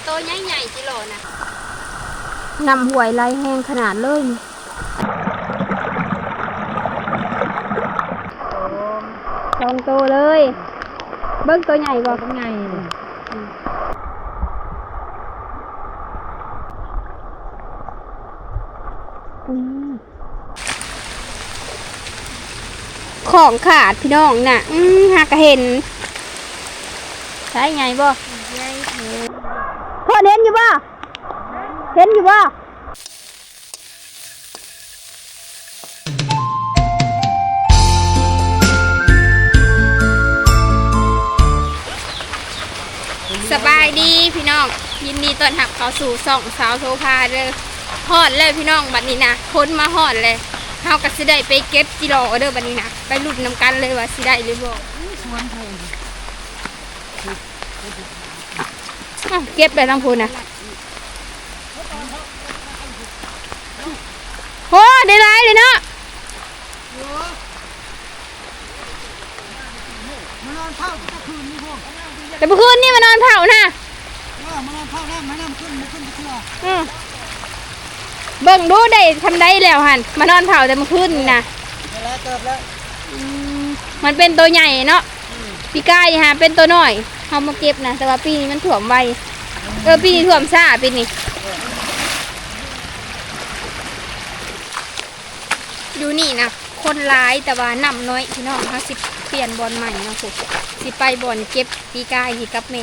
โตใหญ่ๆจิโลนะนำหวยไรแห้งขนาดเลยสองโตเลยเบิ้งตัวใหญ่บ่ตัวใหญ่ของขาดพี่น้องน่ะหากเห็นใช่ไงบ่พ่อเห็นอยู่บ่เห็นอยู่บ่สบายดีพี่น้องยินดีต้อนรับเข้าสู่ช่องสาวโซฟาเด้อฮอดเลยพี่น้องบัดนี้นะพ้นมาฮอดเลยเฮาก็สิได้ไปเก็บจิโร่เด้อบัดนี้นะไปลุ้นนำกันเลยว่าสิได้หรือบ่เก็บได้ทั้งพูนนะโหได้หลายเลยเนาะแต่เมื่อคืนนี่มานอนเผานะมานอนเผาแล้วมานอนขึ้นเบิ่งดูได้ทำได้แล้วหันมานอนเผาแต่เมื่อคืนนะมันเป็นตัวใหญ่เนาะปีกายฮะเป็นตัวน้อยเขามาเก็บนะแต่ว่าปีนี้มันถ่วมไวปีนี้ถ่วมซ่าปีนี้อยู่นี่นะคนร้ายแต่ว่าน้ำน้อยพี่น้องเขาสิเปลี่ยนบอลใหม่นะคุณสิไปบอลเก็บปีกายที่กับแม่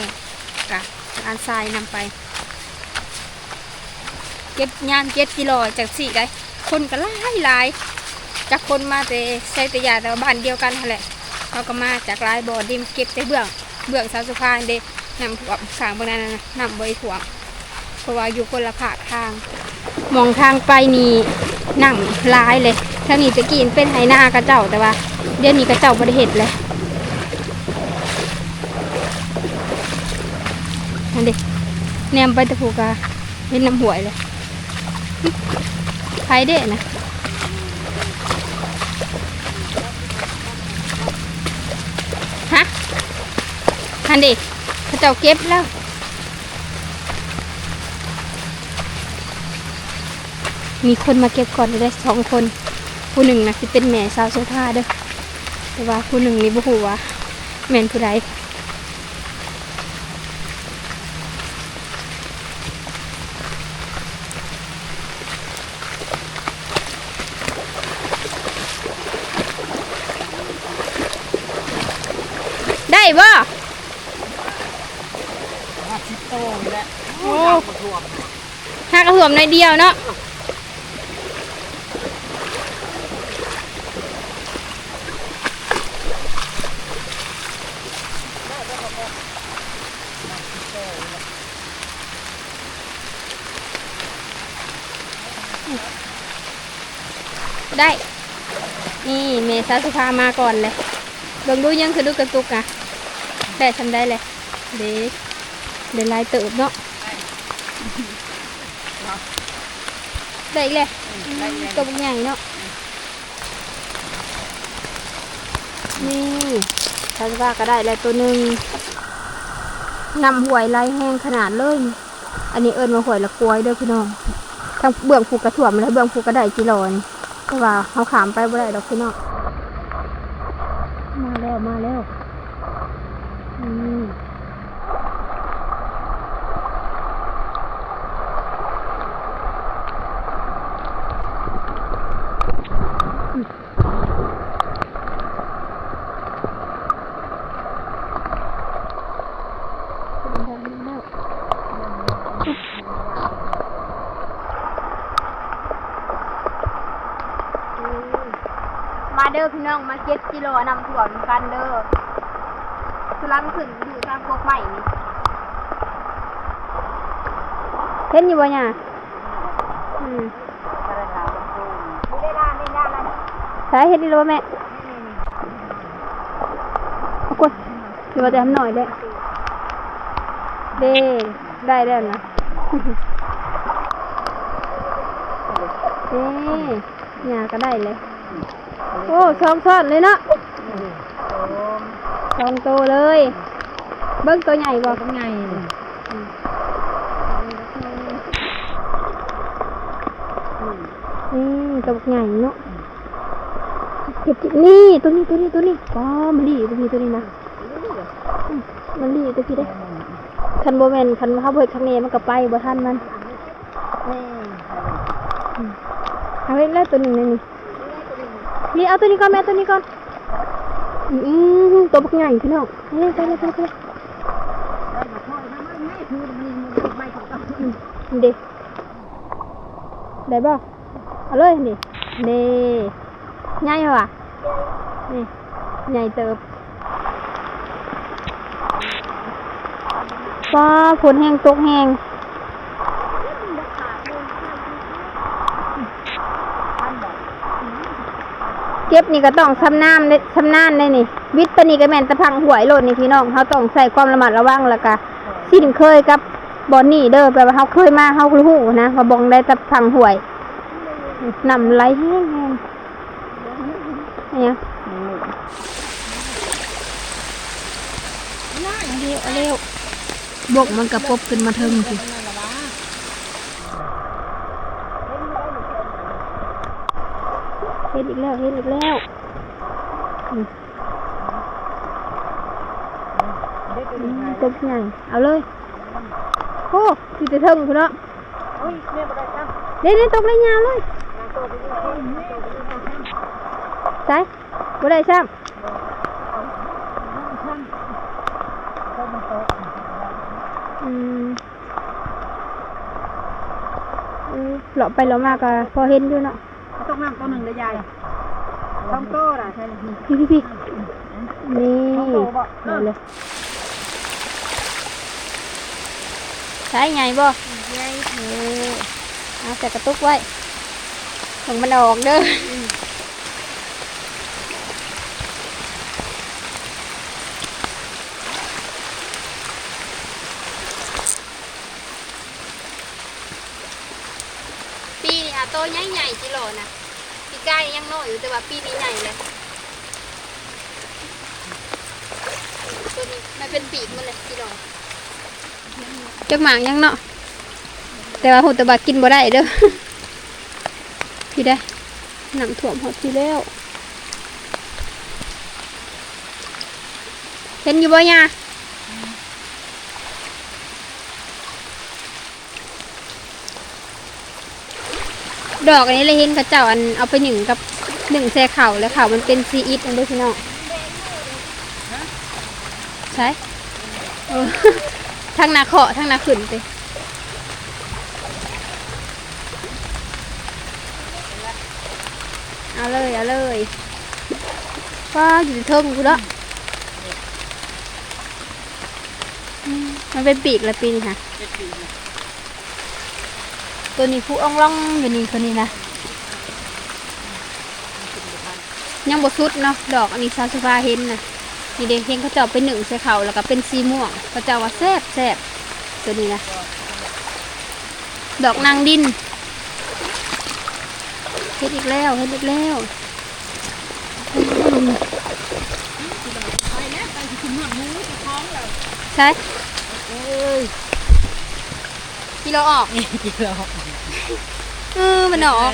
กะอันทรายนำไปเก็บงาน7 กิโลจากสี่ได้คนก็หลายจากคนมาแต่ใช้แต่ยาแต่บ้านเดียวกันแหละเขาก็มาจากหลายบ่อดิมเก็บแต่เบื้องสาวสุภาเด็นำถ่วมขางบนนั้นนะนำใบถ่วมเพราะว่าอยู่คนละภาคทางมองทางไปนี่น้ำหลายเลยทางนี้จะกินเป็นไหนากระเจ้าแต่ว่าเดี๋ยวนี้กระเจ้าบริเหตุเลยนั่นดิแนมไปตะผูกาเห็นน้ำหวยเลยไผเด้นะฮะนั่นดิกระเจ้าเก็บแล้วมีคนมาเก็บก่อนได้2 คนผู้หนึ่งนะที่เป็นแม่สาวโซฟาเด้อแต่ว่าผู้หนึ่งนี่บ่ฮู้ว่าแม่นผู้ใดได้บ่โอ้ห้ากระถ่วมในเดียวเนาะได้นี่เมษาสุภามาก่อนเลยเบิ่งดูยังคือดูกระตุกอ่ะได้ทำได้เลยเดี๋ยวลายเติบเนาะได้เลยตัวใหญ่เนาะนี่สาวสุภาก็ได้เลยตัวหนึ่งนำหวยไรแห้งขนาดเลยอันนี้เอิญมาหวยละกล้วยเด้อพี่น้องทั้งเบื้องผูกกระถ่วมและเบื้องผูกกระไดกิโลนี่เพราะว่าเขาขามไปบ่ได้ดอกพี่น้องมาแล้วมาเด้อพี่น้องมา7 กิโลนำถ่วมกันเด้อคือล้างขึ้นอยู่ทางพวกใหม่นี่เห็นอยู่บ่เนี่ยใช่เห็นดีเลยแม่เอากดเดี๋ยวจะทำหน่อยได้ได้แล้วนะเนี่ยก็ได้เลยโอ้2 ช้อนเลยเนาะ2 ตัวเลยเบิ้งตัวใหญ่บ่ตัวใหญ่ ตัวใหญ่เนาะเก็บนี่ตัวนี้อ๋อมันดีตัวนี้นะมันดีตัวพี่ได้คันโบแมนคันเข้าเบิดคันเนมันก็ไปบ่ทันมันเอาไว้แล้วตัวหนึ่งนี่เอาตัวนี้ก่อนแม่ตัวนี้ก่อนตัวบักใหญ่พี่น้องไปเลยเด็กได้บ่เอาเลยนี่ใหญ่ว่ะนี่ใหญ่เติบฟ้าฝนแห้งตกแห้งเก็บนี่ก็ต้องชำนาญได้นี่วิทย์ปนีก็แม่นตะพังหวยโลดนี่พี่น้องเขาต้องใส่ความระมัดระวังแล้วก็สิ้นเคยกับบอนนี่เด้อแปลว่าเขาเคยมาเขารู้นะว่าบองได้ตะพังหวยนำไหลแห้งเนี่ยเร็วบกมันกระปบขึ้นมาเทิงสิเฮ็ดอีกแล้วตบใหญ่เอาเลยโอ้คือจะเทิงคุณเนาะเดี๋ยวตกเลยยาวเลยใช่บ่ได้ซ้ำหลอกไปหลอกมาก็พอเห็นอยู่เนาะต้องน้ำตัวหนึ่งเลยยายต้องโตล่ะใช่พี่นี่เลยใช่ไงบ่ไงเอาใส่กระตุกไว้ถึงมันออกเด้อปีนี้โตใหญ่จิโลนะปีกายยังน้อยอยู่แต่ว่าปีนี้ใหญ่เลยตัวนี้มันเป็นปีกมันเลยจิโลจักหมางยังเนาะแต่ว่าหูตะบะกินบ่ได้เด้อพี่ได้น้ำท่วมหดพี่แล้วเห็นอยู่บ่ยาดอกอันนี้เลยเห็นเขาเจ้าอันเอาไปหนึ่งแช่เข่าแล้วเข่ามันเป็นซีอิ๊ดอันด้วยพี่น้องใช่ทั้งนาเคาะทั้งนาขึ้นไปเอาเลยว่าอยู่เทิงกูแล้วมันเป็นปีกละปีนี่ค่ะตัวนี้ผู้อ่องล่องอยู่นี่คนนี้นะยังบดสุดเนาะดอกอันนี้ซาสุภาเห็นนะนี่เด็กเห็นเขาเจาะไปหนึ่งใส่เข่าแล้วก็เป็นสีม่วงเขาเจาะว่าแซ่บตัวนี้นะดอกนางดินเห็ดอีกแล้วใช่กิโลออกมันออก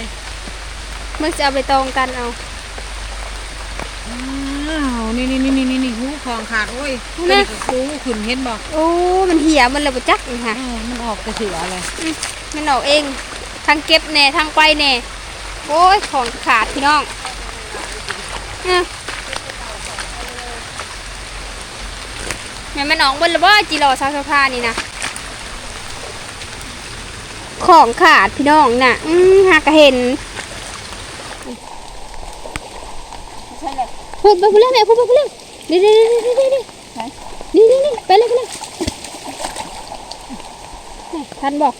เมื่อจะเอาไปตองกันเอานี่หูคลองขาดโอ้ยนี่หูขึ้นเห็นบ่โอ้มันเหี่ยมันเลยบ่จักนี่ค่ะมันออกกระเสือเลยมันออกเองทั้งเก็บแน่ทั้งไปแน่โอ้ยของขาดพี่น้องแม่มันออกบนระเบิดจิโร่ซาสภานี่นะของขาดพี่น้องน่ะหากเห็นพูดไปพูดเรื่องไหนพูดไปพูดเรื่องนี่ไปเลยทันบอก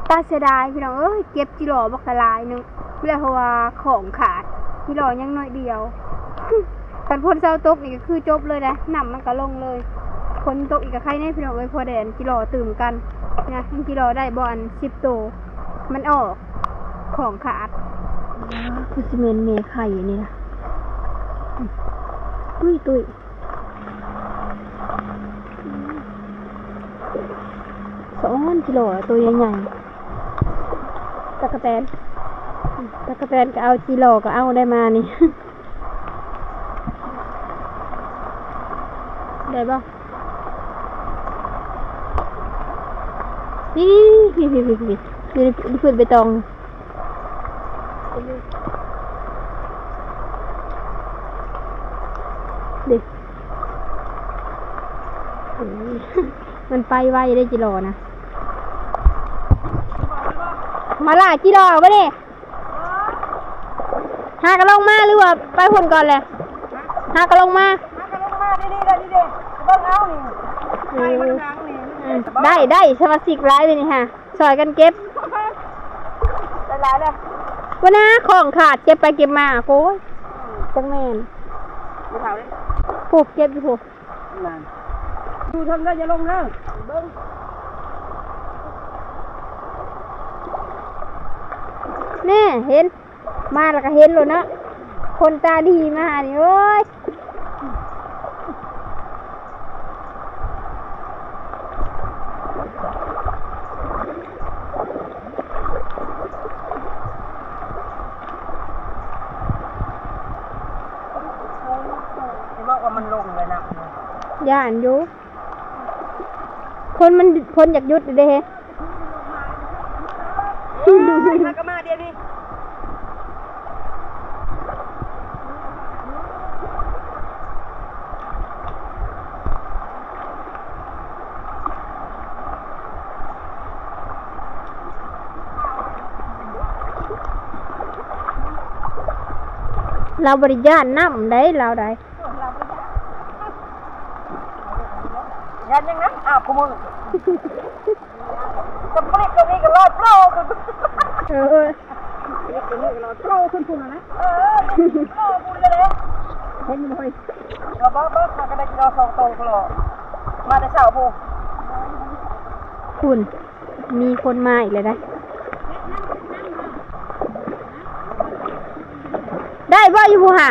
ตาเสียดายพี่น้องเก็บจิโร่บักลายนึงเพื่อเพราะว่าของขาดจิโร่ยังน้อยเดียวกันพ่นเสาตกนี่ก็คือจบเลยนะหนำมันก็ลงเลยคนตกอีกกับใครเนี่ยพี่น้องพอแดนจิโร่ตื่มกันนะจิโร่ได้บอล10 ตัวมันออกของขาดคือซีเมนต์เมไข่นี่นะตุ้ย 2 กิโลตัวใหญ่ๆตะกะแตนก็เอากิโลก็เอาได้มานี่ ได้บ่นี่พื้นใบตองดิมันไปไวได้กิโลนะมาล่ะกิโลบ่ดิหากระลงมาหรือว่าไปพุ่นก่อนแหละหากระลงมาดีๆเลยดีๆเบิ่งเอานี่ไฟมันดังนี่ได้สมาชิกร้ายเลยนี่ฮะซอยกันเก็บหลายเลยวันน่ะของขาดเก็บไปเก็บมาโอ้ยจังแม่นบ่เฒ่าเลยผูกเก็บอยู่ผูกนั่นดูทำได้จะลงเด้อเบิ่งแน่เห็นมาแล้วก็เห็นเลยเนาะคนตาดีมานี่โอ้ยมันลงเลยนะย่านอยู่คนอยากหยุดเด้เฮ้มาก็มาเดี๋ยวนี้เราบริญาณน้ำได้เราได้ยันยังนะกูมึงจะปลิกตัวนี้ก็รอดโปรขึ้นปลิกตัวนี้ก็รอดโปรขึ้นพุ่งนะโปรพุ่งเลยเห็นมั้ยเราบ้าข้าก็ได้กินเอา2 โตก็รอมาแต่เช้าพุ่งคุณมีคนมาอีกเลยได้บ่อยู่ผู้ห่า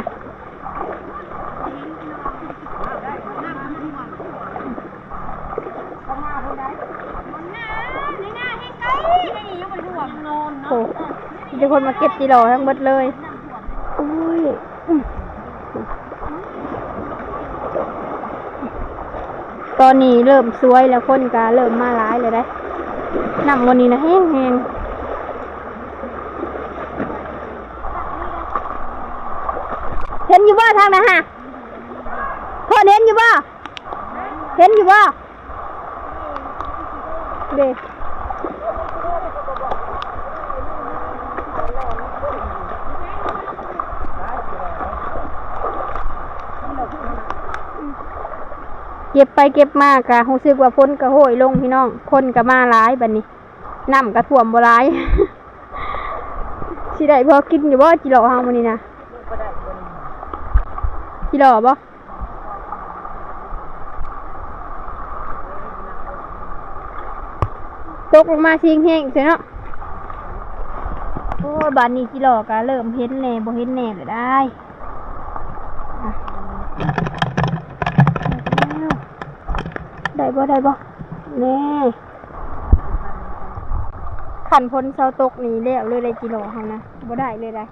โอ้มีคนมาเก็บกิโลทั้งหมดเลยโอ้ยตอนนี้เริ่มสวยแล้วคนก็เริ่มมาหลายเลยได้น้ำวันนี้นะแห้งเห็นอยู่บ่ทางนะฮะพ่อเห็นอยู่บ่เด็กเก็บไปเก็บมากะรู้สึกว่าฝนกระโหยลงพี่น้องคนก็มาหลายบัดนี้น้ำกระท่วมบ่หลายสิได้พอกินอยู่บ่จิโร่เฮามื้อนี้นะจิโร่บ่ตกลงมาทิ้งแห้งใช่เนาะโอ้ยบัดนี้จิโร่ก็เริ่มเห็นแน่บ่เห็นแน่เลยได้ได้บ่แน่ขันพ้นเสาตกนี้แล้วเลยได้กิโลเฮานะบ่ได้เลยได้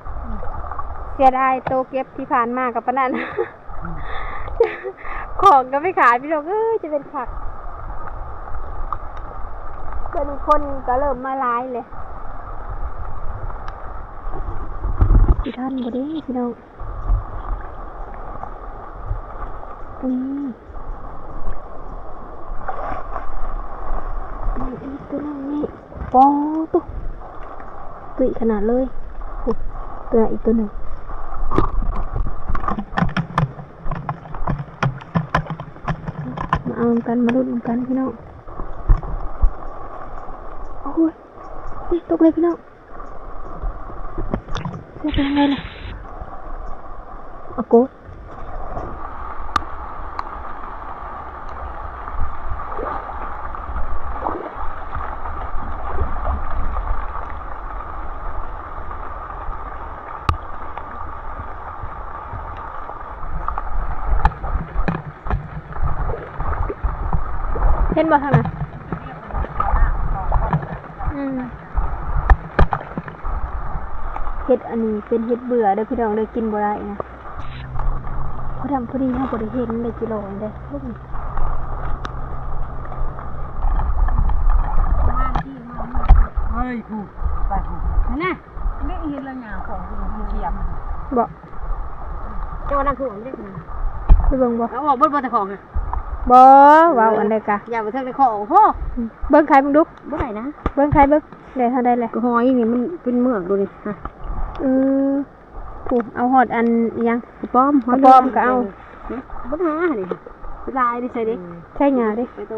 เสียดายโตเก็บที่ผ่านมากับปะนั่น ของก็ไม่ขายพี่น้องจะเป็นผักเป็นคนก็เริ่มมาหลายเลยพี่ท่านบ่ได้พี่น้องตัวนั้นนี่ปอตุยขนาดเลยตัวอีกตัวหนึ่งมาเอากันมาลุ้นกันพี่น้องโอ้ยนี่ตกเลยพี่น้องจะเป็นไงล่ะเอาโกดเห็นบ่ทางนั้น เฮ็ดอันนี้เป็นเฮ็ดเบื่อเด้อพี่น้องเด้อกินบ่ได้นะพอทำพอดีเฮาบ่ได้เห็นได้กิโลเด้อพวกนี้เฮ้ยกูไปกูนั่นน่ะไม่เห็นละหยาของกูเกียบ บ่ เจ้านั่งคือผมได้ไง ไปเบิ่งบ่ แล้วบอกเบิ้ลบนตะของอ่ะ บ่ว้าวอันใดกะ อย่าไปเทิงตะของโอ้ เบิ่งใครเบิ่งดุ บ่ได้นะ เบิ่งใครเบิ่งได้เท่าใดแหละ ก็หอยนี่มันเป็นเมือกดูดิฮะ ผู้เอาฮอดอันอิหยัง ป้อม กระป๋อมก็เอา บ่หานี่ลายดิใส่ดิ ใช่หยาเด้ ไปโต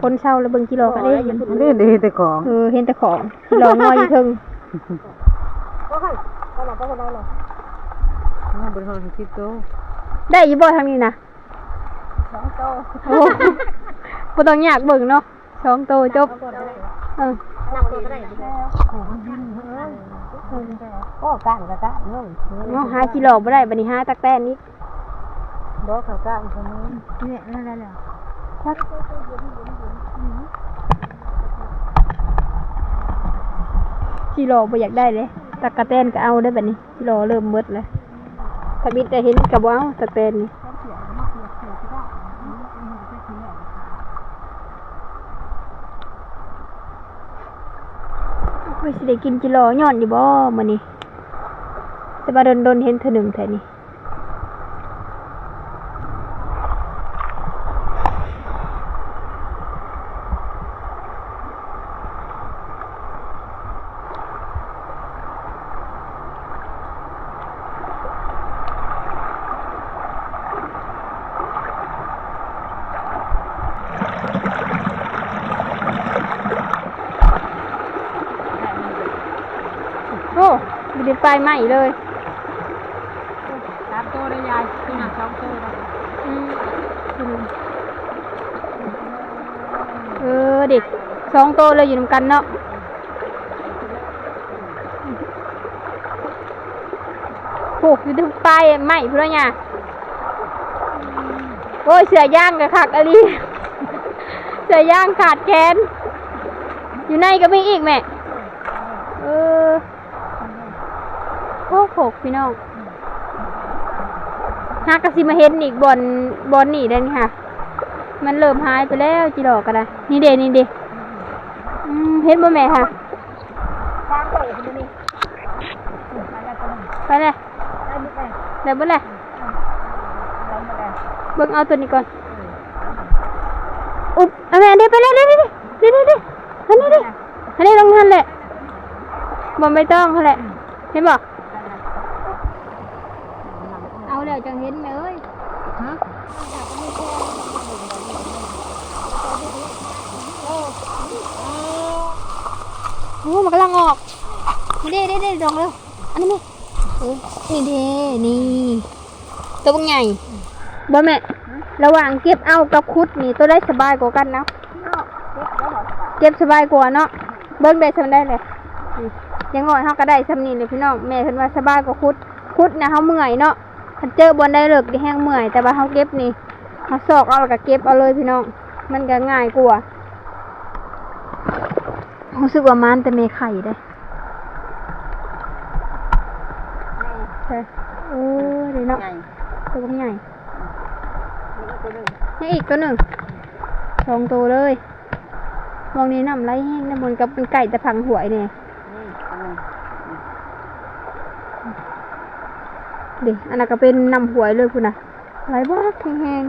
คนเช่าแล้วเบิ่งกิโลก็ได้ มันเล่นได้แต่ของ เห็นแต่ของกิโลน้อยอยู่เทิง ก็ให้ก็เราก็ได้เลยบริหารคิดโต ได้อยู่บ่ทางนี้นะ 2โต โอ้บ่ต้องยากเบิ่งเนาะ2โตจบนัเออบตัวก็ได้แล้วโอ้มันบินโอ้ก้านก็ก้านเนาะ เนาะหากิโลบ่ได้บัดนี้หาตักแตนอีก บ่เขาก้านคนนี้เนี่ยนั่นแหละ ครับกิโลบ่อยากได้เลยตักกะแตนก็เอาได้บัดนี้กิโลเริ่มหมดแล้วถ้าบิดได้เห็นก็บ่เอาตักแตนนี่ไม่สิได้กินกิโลย้อนอยู่บ่มื้อนี้แต่ว่าโดนๆเห็นเทื่อหนึงแท้นี่โอ้บ่ได้ไปใหม่เลย 3โตได้ยายตัวน่ะ2โตได้ เด็ก2โตเลยอยู่นำกันเนาะโหอยู่ที่ปลายใหม่พุ่นแล้วเนี่ยโอ้ยเสือย่างกะคักอะลีเสือย่างขาดแขนอยู่ในก็มีอีกแม่โอ้โหพี่น้องหากะสิมาเห็นอีกบอนนี่ได้นี่ค่ะมันเริ่มหายไปแล้วจิหลอกกันนะนี่เด้เห็นบ่แม่ค่ะไปเลยเดี๋ยวบ่เลยเบิ่งเอาตัวนี้ก่อนอุ๊บเอาแม่เดี๋ยวไปเลยเดี๋ยวอันนี้ลงทันแหละบ่ไม่ต้องเขาแหละเห็นบ่เอาแล้วจังเห็นเลยฮะโอ้มันกำลังออกมาเด้ดองเร็วอันนี้นี่ตัวบางใหญ่บ่แม่ระหว่างเก็บเอากับคุดนี่ตัวได้สบายกว่ากันนะเก็บสบายกว่าเนาะเบิ่งได้ทำได้เลยยังง่อยเฮาก็ได้ซ้ำนี่เลยพี่น้องแม่เพิ่นว่าสบายกว่าคุดนะเฮาเมื่อยเนาะคันเจอบนได้เลิกดิแห้งเมื่อยแต่ว่าเฮาเก็บนี่เฮาซอกเอาแล้วก็เก็บเอาเลยพี่น้องมันก็ง่ายกว่ารู้สึกว่ามันแต่เมไข่ได้ใช่เดี๋ยวเนาะตัวใหญ่นี่อีกตัวหนึ่ง2ตัวเลยมองนี้น้ำไหลแห้งน้ำมันกับเป็นไก่แต่พังหวยเนี่ยดิอันนั้นก็เป็นน้ำหวยเลยคุณน่ะไหลบ้าแห้ง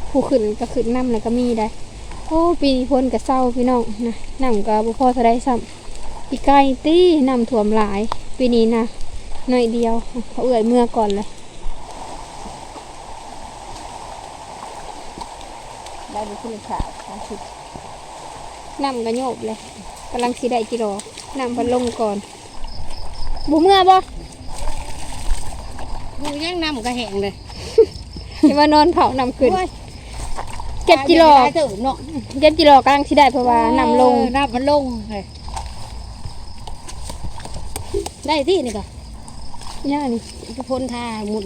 ผู้ขึ้นก็ขึ้นน้ำแล้วก็มีได้โอ้ปีนี้พ้นกับเศร้าพี่น้องนะน้ำก็บุพอจะได้ซ้ำปีไก่ตีน้ำท่วมหลายปีนี้นะหน่อยเดียวเขาเอื่อยเมื่อก่อนเลยได้บุขึ้นขาน้ำก็โยบเลยกำลังสีได้กิโลน้ำพัดลงก่อนบุเมื่อบ่บูยังน้ำก็แห้งเลย ที่ว่านอนเผาน้ำขึ้น7 กิโล7 กิโลกำลังสีได้เพราะว่าน้ำลงน้ำมันลงเลยได้ที่นี่ก็เนี่ยนี่ทุกคนทาหมุน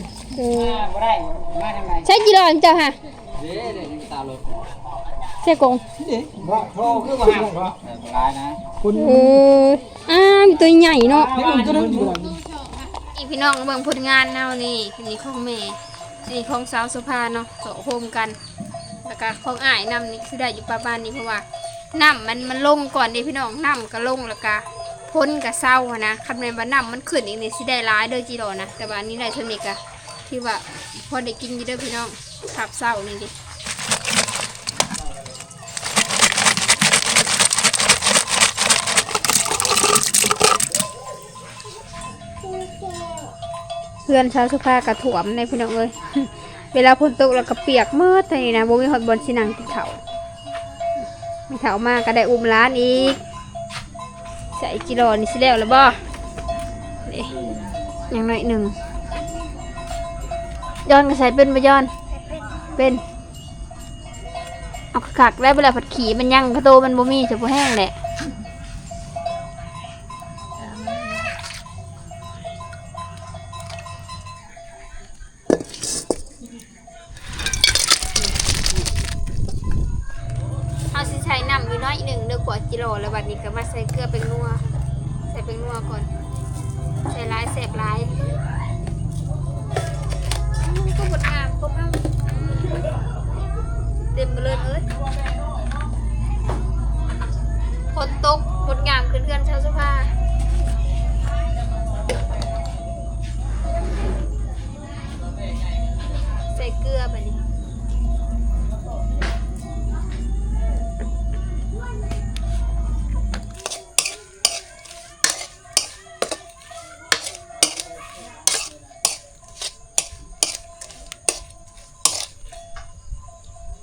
ใช้กิโลเจ้าค่ะ ตาลด เสียกง โทรคือมาหาร้ายนะ มีตัวใหญ่เนาะ นี่มันก็นึกอยู่ อีพี่น้องเบิ่งผลงานเนาะนี่นี่ของแม่นี่ของสาวสุภาเนาะโสโฮมกันแล้วก็ของอ้ายน้ำนี่คือได้อยู่ประมาณนี้เพราะว่าน้ำมันลงก่อนเด้พี่น้องน้ำก็ลงแล้วก็พ้นก็เศร้านะคำนวณว่าน้ำมันขึ้นอีกนี่สิได้ร้ายเด้อจิโร่นะแต่ว่าอันนี้ได้เท่านี้ก็ที่ว่าพอได้กินอยู่เด้อพี่น้องขับเศร้านี่ดิเพื่อนชาวสุภากระถ่วมในพี่น้องเอ้ย เวลาฝนตกแล้วก็เปียกมืดเท่านี้นะบ่มีฮอดบอลสินังกินข้าวมีข้าวมากก็ได้อุ้มร้านอีกใส่กิโลนี่สิแล้วบ่นี่อย่างน้อยหนึ่งย้อนก็ใส่เป็นบ่ย้อนเป็นเอาขักได้เวลาผัดขี่มันยังกระโตมันบ่มีจะบ่แห้งแหละเอาสิใช้น้ำอยู่น้อยหนึ่งเดือกว่ากิโลแล้วบัดนี้ก็มาใส่เกลือเป็นนัวใส่เป็นนัวก่อนใส่ร้ายแสบร้ายก็หมดงามครบแล้วเต็มไปเลยฝนตกหมดงามขึ้นเพื่อนชาวสุภาใส่เกลือแบบนี้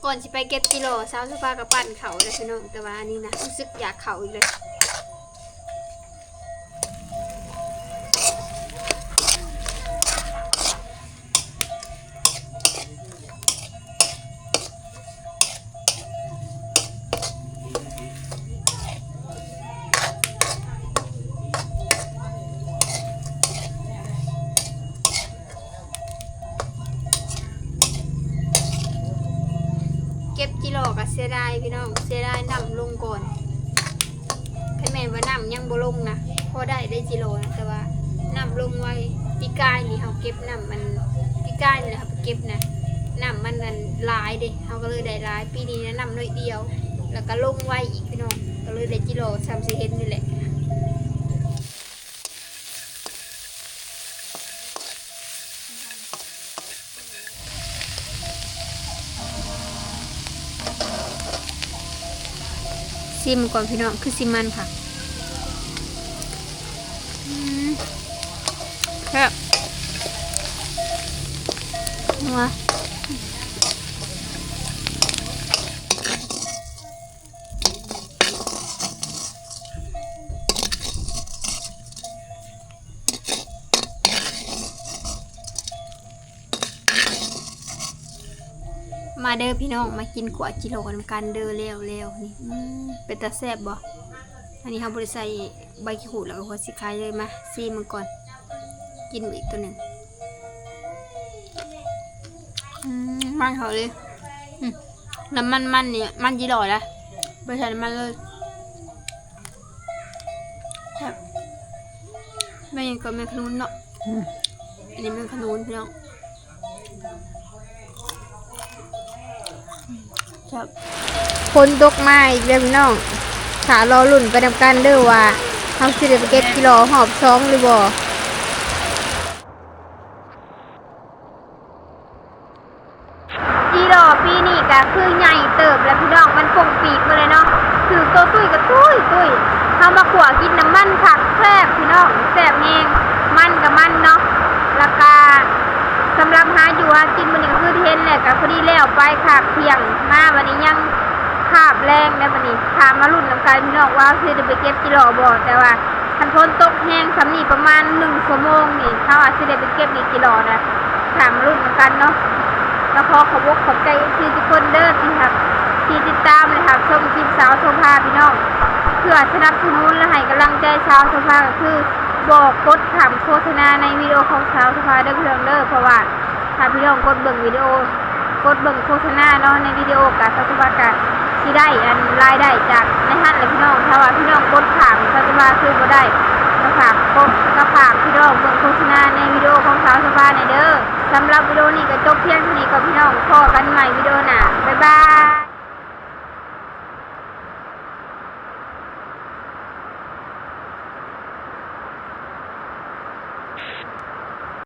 ก่อนจะไปเก็บกิโลสาวสุภากับปั่นเขาเลยพี่น้องแต่ว่าอันนี้นะรู้สึกอยากเขาอีกเลยเก็บกิโลกับเสียดายพี่น้องเสียดายน้ำลงก่อนให้แม่ว่าน้ำยังบ่ลงนะพอได้กิโลนะแต่ว่าน้ำลงไว้ปีกายนี่เขาเก็บน้ำมันปีกายนี่นะครับเก็บนะน้ำมันนั้นหลายเด้เขาก็เลยได้หลายปีนี้นะน้ำน้อยเดียวแล้วก็ลงไว้อีกพี่น้องก็เลยได้กิโล30เห็นนี่แหละซิมก่อนพี่น้องคือซิมมันค่ะครับนัวมาเด้อพี่น้องมากินขวดกิโลกันเด้อเร็วนี่เป็นตาแซ่บบ่อันนี้เขาบริใส่ใบขี้หูดแล้วก็หัวสิคายเลยมาซีมันก่อนกินอีกตัวหนึ่งมันเขาเลยน้ำมันเนี่ยมันจีหล่อละไปใส่น้ำมันเลยครับไม่ยังก็ไม่ขนุนเนาะอันนี้ไม่ขนุนพี่น้องคนตกมาอีกแล้วพี่น้องขารอลุ่นไปนำกันเด้อว่าเขาสิได้ไปเก็บกิโลหอบช้องหรือบ่กิโลปีนี้ก็คือใหญ่เติบแล้วพี่น้องมันป่งปีกมาเลยเนาะถือตัวตุ้ยกับตุ้ยเขามาขวกินน้ำมันผักแซ่บพี่น้องแซ่บเองมันกับมันเนาะราคาสำหรับหาอยู่หากินมันนี่ก็คือเทนแหละกับพอดีแล้วไปขาบเพียงมาวันนี้ยังขาบแรงในวันนี้ถามมารุ่นน้ำกันพี่น้องว่าคือจะไปเก็บกิโลบ่แต่ว่าคันพ้นตกแห้งสำนีประมาณ1 ชั่วโมงนี่เขาอาจจะได้ไปเก็บอีกกิโลนะถามมารุ่นน้ำกันเนาะแล้วพอขอบใจที่ทุกคนเด้อที่ติดตามเลยครับชมคลิปสาวโซภาพี่น้องเพื่อสนับสนุนและให้กำลังใจชาวโซภาก็คือบอกกดถามโฆษณาในวิดีโอของสาวโซภาเด้อพี่น้องเด้อเพราะว่าถ้าพี่น้องกดเบิ่งวิดีโอ กดเบิ่งโฆษณาเนาะในวิดีโอกับสตุบากะสิได้อันรายได้จากในหันเลยพี่น้องถ้าว่าพี่น้องกดขามสตุบาคือบ่ได้ก็ฝากกดก็ฝากพี่น้องเบิ่งโฆษณาในวิดีโอของสาวสบายในเด้อสำหรับวิดีโอนี้ก็จบเพียงเท่านี้ก็พี่น้องพอกันใหม่วิดีโอหน้าบ๊ายบาย